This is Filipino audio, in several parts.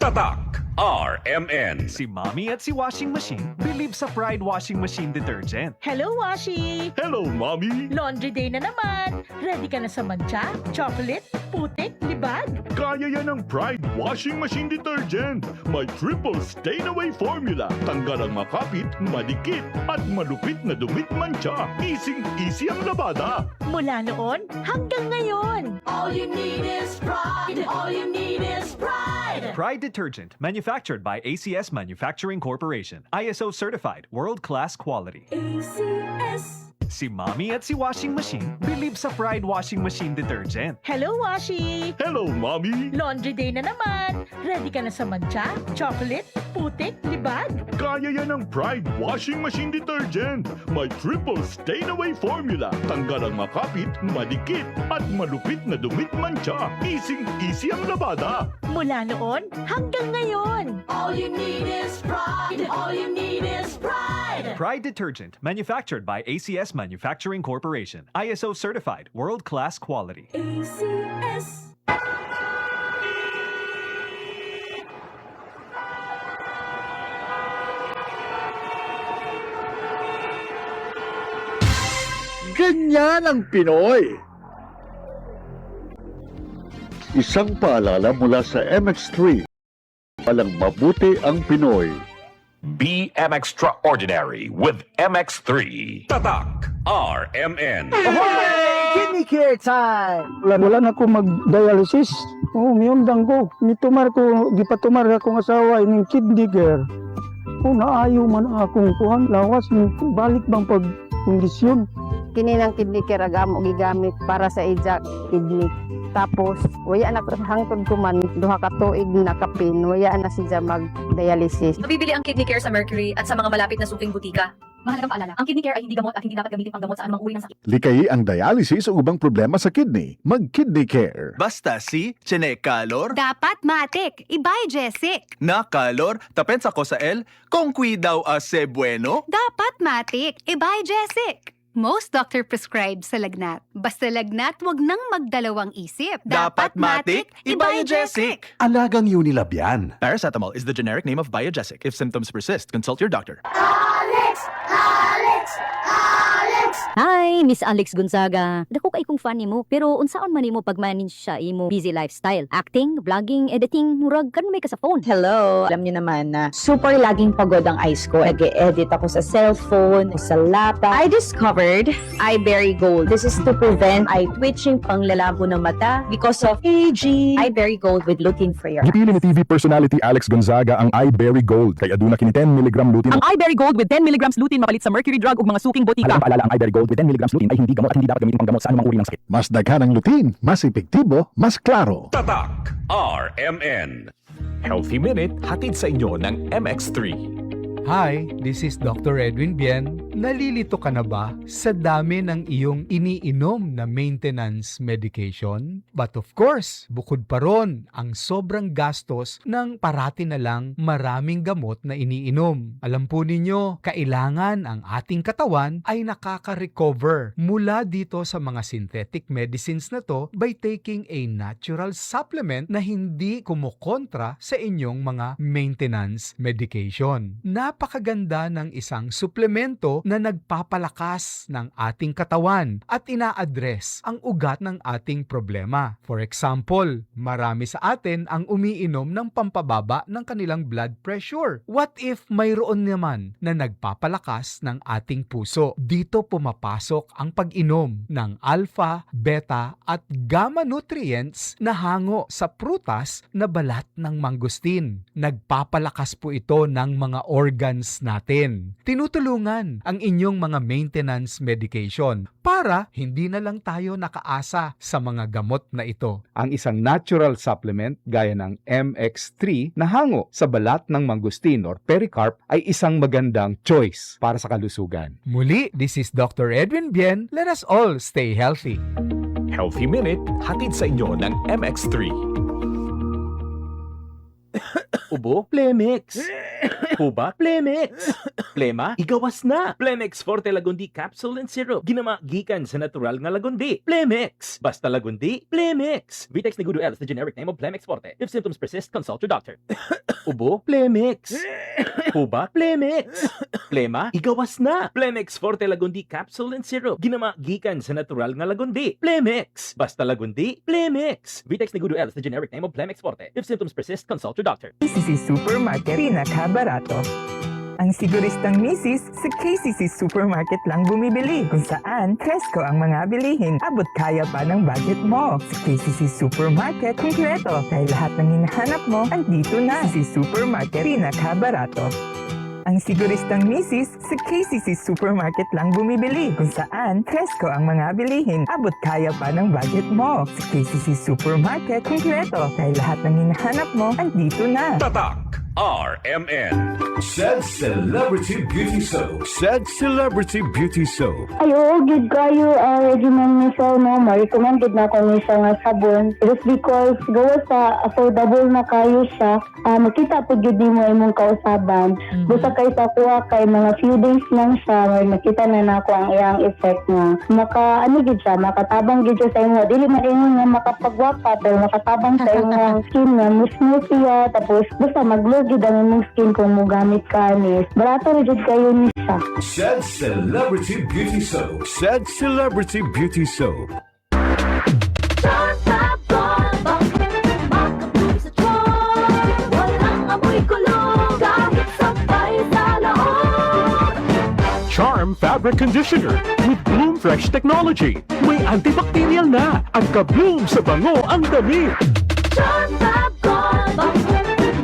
Tatak RMN. Si Mommy at si Washing Machine believe sa Pride Washing Machine Detergent. Hello, Washi! Hello, Mommy! Laundry day na naman! Ready ka na sa mancha, chocolate, putik, libag? Kaya yan ang Pride Washing Machine Detergent. May triple stain-away formula. Tanggal ang makapit, madikit, at malupit na dumit mancha. Easy ang labada. Mula noon hanggang ngayon! All you need is pride. All you need is pride. Pride Detergent, manufactured by ACS Manufacturing Corporation. ISO certified, world-class quality. ACS. Si Mommy at si Washing Machine believe sa Pride Washing Machine Detergent. Hello, Washi! Hello, Mommy! Laundry day na naman! Ready ka na sa mancha, chocolate, putik, libag? Kaya yan ang Pride Washing Machine Detergent. May triple stain-away formula. Tanggal ang makapit, madikit, at malupit na dumit mancha. Easy ang labada. Mula noon hanggang ngayon! All you need is pride. All you need is pride. Pride Detergent, manufactured by ACS Manufacturing Corporation. ISO certified, world-class quality. ACS. Ganyan ang Pinoy! Isang paalala mula sa MX3. Walang mabuti ang Pinoy. Be extraordinary with MX3. Tatak RMN. Kidney care time! Wala na ako mag-dialysis. Miyundang ko. Mitumar ko, gipatumar akong asawa, ining kidney care. Naayo man akong kuhan, lawas, balik bang pag-kondisyon. Kini lang kidney care agamo gigamit para sa ija kidney. Tapos waya na hangtod ko man duha ka tuig nakapin, waya na siya mag-dialysis. Mabibili ang kidney care sa Mercury at sa mga malapit na suking butika. Mahalagang paalala, ang kidney care ay hindi gamot at hindi dapat gamitin panggamot sa anumang uri ng sakit. Likayi ang dialysis o ubang problema sa kidney. Mag-Kidney Care. Basta si Chinekalor, Dapat matik, ibay Jessic. na kalor, tapensa ko sa el, kung daw ase bueno. Dapat matik, ibay Jessic. Most doctor prescribe sa lagnat. Basta lagnat, wag nang magdalawang isip. Dapat matik, ibay Jessic. Alagang Unilab yan. Paracetamol is the generic name of Biogesic. If symptoms persist, consult your doctor. Hi, Miss Alex Gonzaga. Dako kay kong fan nimo, pero unsaon man nimo pag-manage sa imo busy lifestyle? Acting, vlogging, editing, murag kan may ka sa phone. Hello, alam niyo naman na super laging pagod ang eyes ko. Nag-edit ako sa cellphone, sa laptop. I discovered iBerry Gold. This is to prevent eye twitching, panglalabo ng mata because of aging. iBerry Gold with lutein free. Gipili ni TV personality Alex Gonzaga ang iBerry Gold. Kay aduna kini 10 mg lutein. Ang iBerry Gold with 10 mg lutein mapalit sa Mercury Drug ug mga suking botika. Alam paalala ang iBerry Gold with 10 mg lutein ay hindi gamot at hindi dapat gamitin panggamot sa anumang uri ng sakit. Mas daghan ang lutein, mas epektibo, mas klaro. Tatak RMN. Healthy Minute hatid sa inyo ng MX3. Hi, this is Dr. Edwin Bien. Nalilito ka na ba sa dami ng iyong iniinom na maintenance medication? But of course, bukod pa ron ang sobrang gastos ng parati na lang maraming gamot na iniinom. Alam po ninyo, kailangan ang ating katawan ay nakaka-recover mula dito sa mga synthetic medicines na to by taking a natural supplement na hindi kumukontra sa inyong mga maintenance medication. Napakaganda ng isang suplemento na nagpapalakas ng ating katawan at ina-address ang ugat ng ating problema. For example, marami sa atin ang umiinom ng pampababa ng kanilang blood pressure. What if mayroon naman na nagpapalakas ng ating puso? Dito pumapasok ang pag-inom ng alpha, beta at gamma nutrients na hango sa prutas na balat ng mangustin. Nagpapalakas po ito ng mga organs natin. Tinutulungan ang inyong mga maintenance medication para hindi na lang tayo nakaasa sa mga gamot na ito. Ang isang natural supplement gaya ng MX3 na hango sa balat ng mangustin or pericarp ay isang magandang choice para sa kalusugan. Muli, this is Dr. Edwin Bien. Let us all stay healthy. Healthy Minute hatid sa inyo ng MX3. Ubo, Plemix. Huba, Plemix. Plema, igawas na. Plemex Forte Lagundi Capsule and Syrup. Ginama gikan sa natural nga lagundi. Plemex. Basta lagundi, Plemex. Vitex Negudo L is the generic name of Plemex Forte. If symptoms persist, consult your doctor. Ubo, Plemex. Huba, Plemex. Plema, igawas na. Plemex Forte Lagundi Capsule and Syrup. Ginama gikan sa natural nga lagundi. Plemex. Basta lagundi, Plemex. Vitex Negudo L is the generic name of Plemex Forte. If symptoms persist, consult your doctor. KCC Supermarket, pinakabarato. Ang siguristang misis, sa KCC Supermarket lang bumibili. Kung saan, presko ang mga bilihin. Abot kaya pa ng budget mo. Sa KCC Supermarket, kumpleto. Dahil lahat ng hinahanap mo, andito na. KCC Supermarket, pinakabarato. Ang siguristang misis, sa KCC Supermarket lang bumibili. Kung saan, presko ang mga bilihin. Abot kaya pa ng budget mo. Sa KCC Supermarket, kumpleto. Dahil lahat ng hinahanap mo, andito na. Tatak RMN. Said Celebrity Beauty Soap. Said Celebrity Beauty Soap. Ayo, good kayo regimen ni Sir, no? Ma-recommended na ko ni Sir nga sabon. Just because gawa sa affordable na kayo siya, makita po yun mo imong kausaban. Busa kay sa kuha kay mga few days lang siya, makita na nako ang iyang effect nga. Gid siya, makatabang gid siya sa inyo. Dili man inyo nga makapagwapa, pero makatabang sa inyong skin nga, smooth siya, tapos basta maglugid ang imong skin kung mo gamit ka ni. Barato rin kayo ni siya. Said Celebrity Beauty Soap. Said Celebrity Beauty Soap. Charm Fabric Conditioner with Bloom Fresh Technology. May antibacterial na at ka-bloom sa bango ang damit. Charm Fab Gold,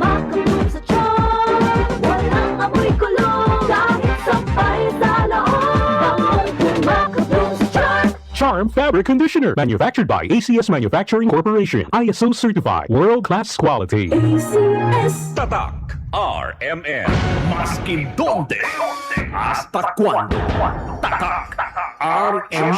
makabloom sa charm. Walang amoy kulong, kahit sampay sa loob. Makabloom sa charm. Charm Fabric Conditioner, manufactured by ACS Manufacturing Corporation. ISO certified, world-class quality. ACS. Tatak RMN. Maskin donde, hasta cuando. Tatak RMN.